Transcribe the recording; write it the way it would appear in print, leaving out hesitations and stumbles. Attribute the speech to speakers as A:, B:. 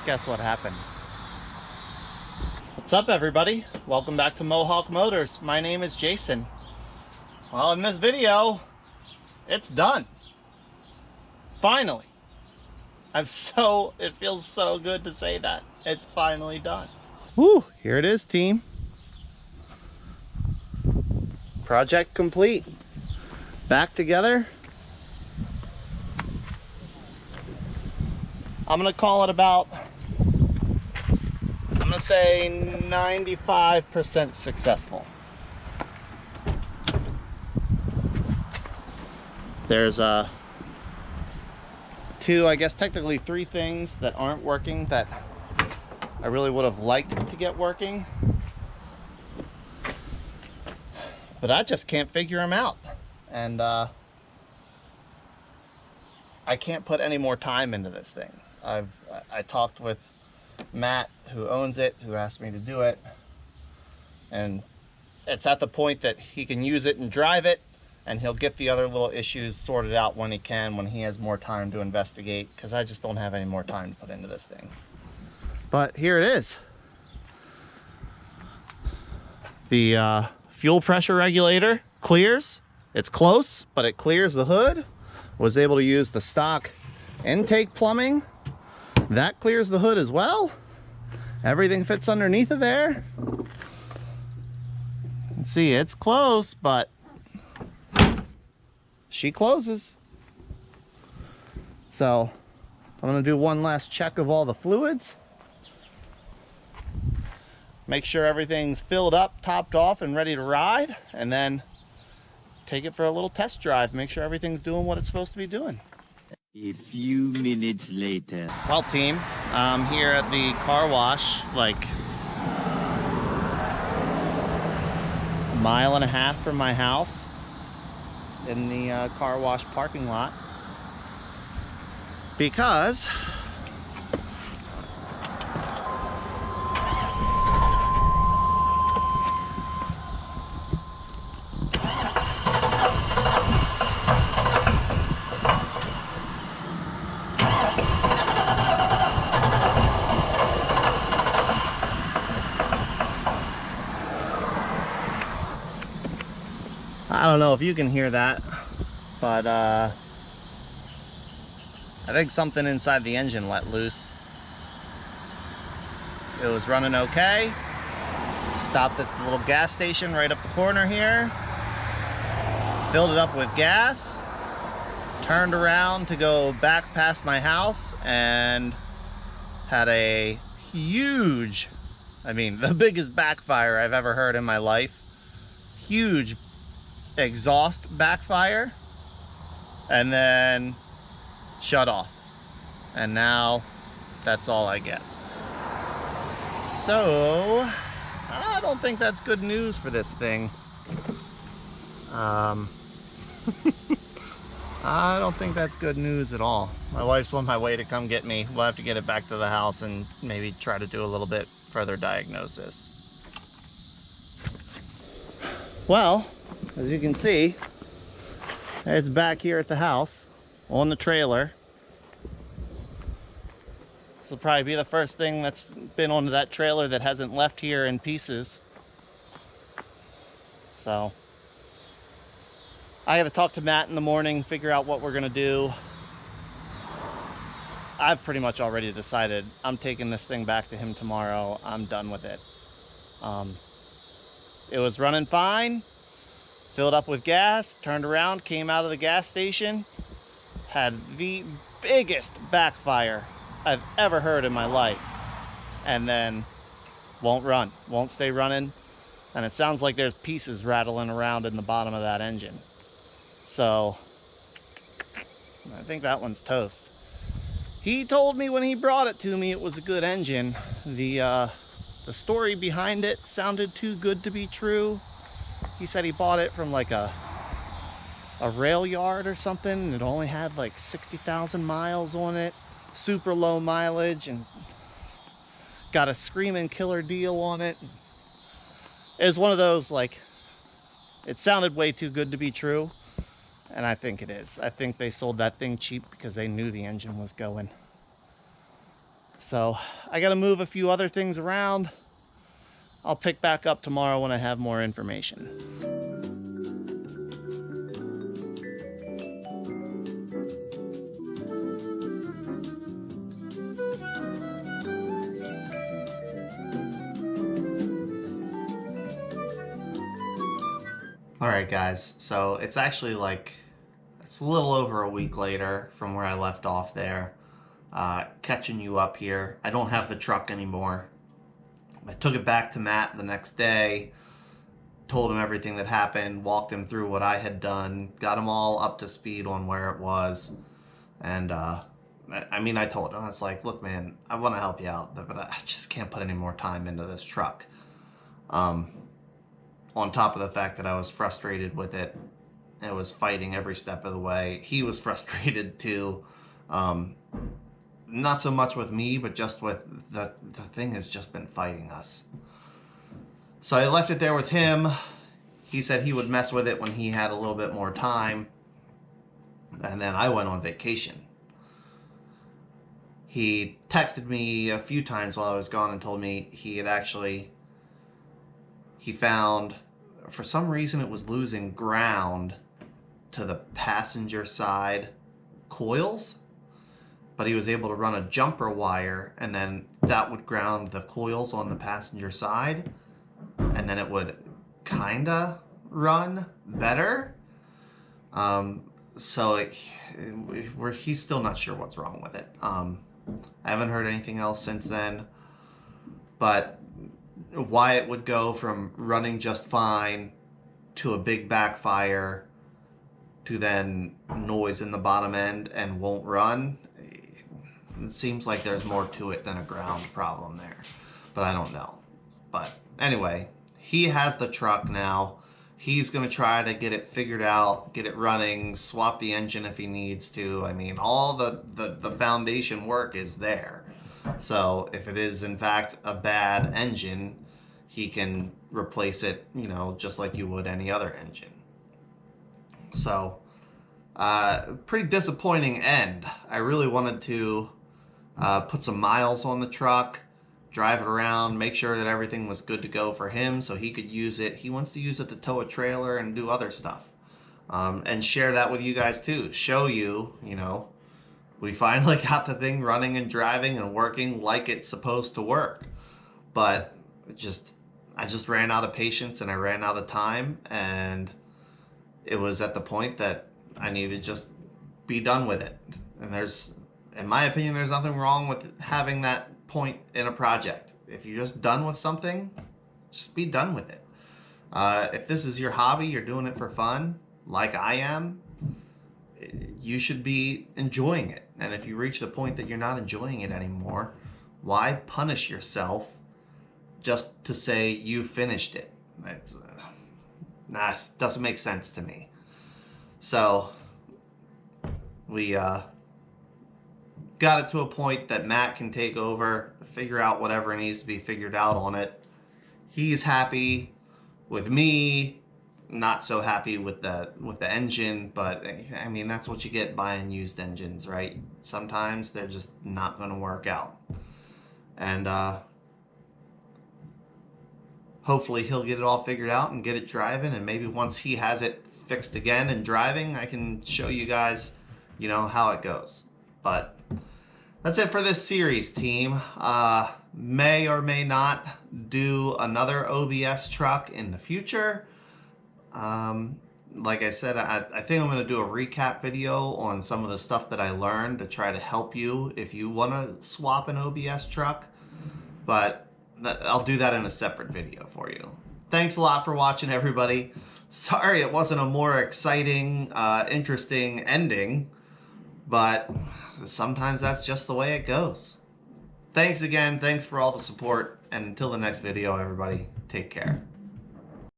A: guess what happened. What's up, everybody? Welcome back to Mohawk Motors. My name is Jason. Well, in this video, it's done. Finally. It feels so good to say that. It's finally done. Woo, here it is, team. Project complete. Back together. I'm gonna call it about, I'm gonna say 95% successful. There's two, I guess technically three things that aren't working that I really would have liked to get working, but I just can't figure them out. And I can't put any more time into this thing. I talked with Matt, who owns it, who asked me to do it, and it's at the point that he can use it and drive it, and he'll get the other little issues sorted out when he can, when he has more time to investigate, because I just don't have any more time to put into this thing. But here it is. The fuel pressure regulator clears. It's close, but it clears the hood. Was able to use the stock intake plumbing. That clears the hood as well. Everything fits underneath of there. Let's see, it's close, but she closes. So I'm gonna do one last check of all the fluids. Make sure everything's filled up, topped off, and ready to ride, and then take it for a little test drive. Make sure everything's doing what it's supposed to be doing.
B: A few minutes later.
A: Well, team, I'm here at the car wash, like a mile and a half from my house, in the car wash parking lot, because I don't know if you can hear that, but I think something inside the engine let loose. It was running okay. Stopped at the little gas station right up the corner here. Filled it up with gas. Turned around to go back past my house and had a huge, I mean, the biggest backfire I've ever heard in my life. Huge exhaust backfire, and then shut off, and now that's all I get. So I don't think that's good news for this thing. I don't think that's good news at all. My wife's on my way to come get me. We'll have to get it back to the house and maybe try to do a little bit further diagnosis. Well, as you can see, it's back here at the house on the trailer. This will probably be the first thing that's been on that trailer that hasn't left here in pieces. So I got to talk to Matt in the morning, figure out what we're gonna do. I've pretty much already decided I'm taking this thing back to him tomorrow. I'm done with it. It was running fine. Filled up with gas, turned around, came out of the gas station, had the biggest backfire I've ever heard in my life, and then won't run, won't stay running, and it sounds like there's pieces rattling around in the bottom of that engine. So I think that one's toast. He told me when he brought it to me it was a good engine. The story behind it sounded too good to be true. He said he bought it from like a rail yard or something. It only had like 60,000 miles on it, super low mileage, and got a screaming killer deal on it. It was one of those, like, it sounded way too good to be true, and I think it is. I think they sold that thing cheap because they knew the engine was going. So I got to move a few other things around. I'll pick back up tomorrow when I have more information. Alright guys, so it's actually it's a little over a week later from where I left off there. Catching you up here. I don't have the truck anymore. I took it back to Matt the next day, told him everything that happened, walked him through what I had done, got him all up to speed on where it was. And I told him, I was like, look man, I want to help you out, but I just can't put any more time into this truck. On top of the fact that I was frustrated with it. It was fighting every step of the way. He was frustrated too. Not so much with me, but just with the thing has just been fighting us. So I left it there with him. He said he would mess with it when he had a little bit more time. And then I went on vacation. He texted me a few times while I was gone and told me he found, for some reason it was losing ground to the passenger side coils, but he was able to run a jumper wire and then that would ground the coils on the passenger side and then it would kinda run better. He's still not sure what's wrong with it. I haven't heard anything else since then, but why it would go from running just fine to a big backfire to then noise in the bottom end and won't run, it seems like there's more to it than a ground problem there, but I don't know. But anyway, he has the truck now. He's going to try to get it figured out, get it running, swap the engine if he needs to. I mean, all the foundation work is there. So if it is in fact a bad engine, he can replace it, just like you would any other engine. So, pretty disappointing end. I really wanted to put some miles on the truck, drive it around, make sure that everything was good to go for him so he could use it. He wants to use it to tow a trailer and do other stuff. And share that with you guys too. Show you, we finally got the thing running and driving and working like it's supposed to work. But I just ran out of patience and I ran out of time, and it was at the point that I needed to just be done with it. And in my opinion, there's nothing wrong with having that point in a project. If you're just done with something, just be done with it. If this is your hobby, you're doing it for fun, like I am, you should be enjoying it. And if you reach the point that you're not enjoying it anymore, why punish yourself just to say you finished it? Doesn't make sense to me. So we got it to a point that Matt can take over, figure out whatever needs to be figured out on it. He's happy with me, not so happy with the engine, but I mean, that's what you get buying used engines, right? Sometimes they're just not going to work out. And hopefully he'll get it all figured out and get it driving, and maybe once he has it fixed again and driving, I can show you guys, how it goes. But that's it for this series, team. May or may not do another OBS truck in the future. Like I said, I think I'm going to do a recap video on some of the stuff that I learned to try to help you if you want to swap an OBS truck. But I'll do that in a separate video for you. Thanks a lot for watching, everybody. Sorry it wasn't a more exciting, interesting ending, but sometimes that's just the way it goes. Thanks again. Thanks for all the support. And until the next video, everybody, take care.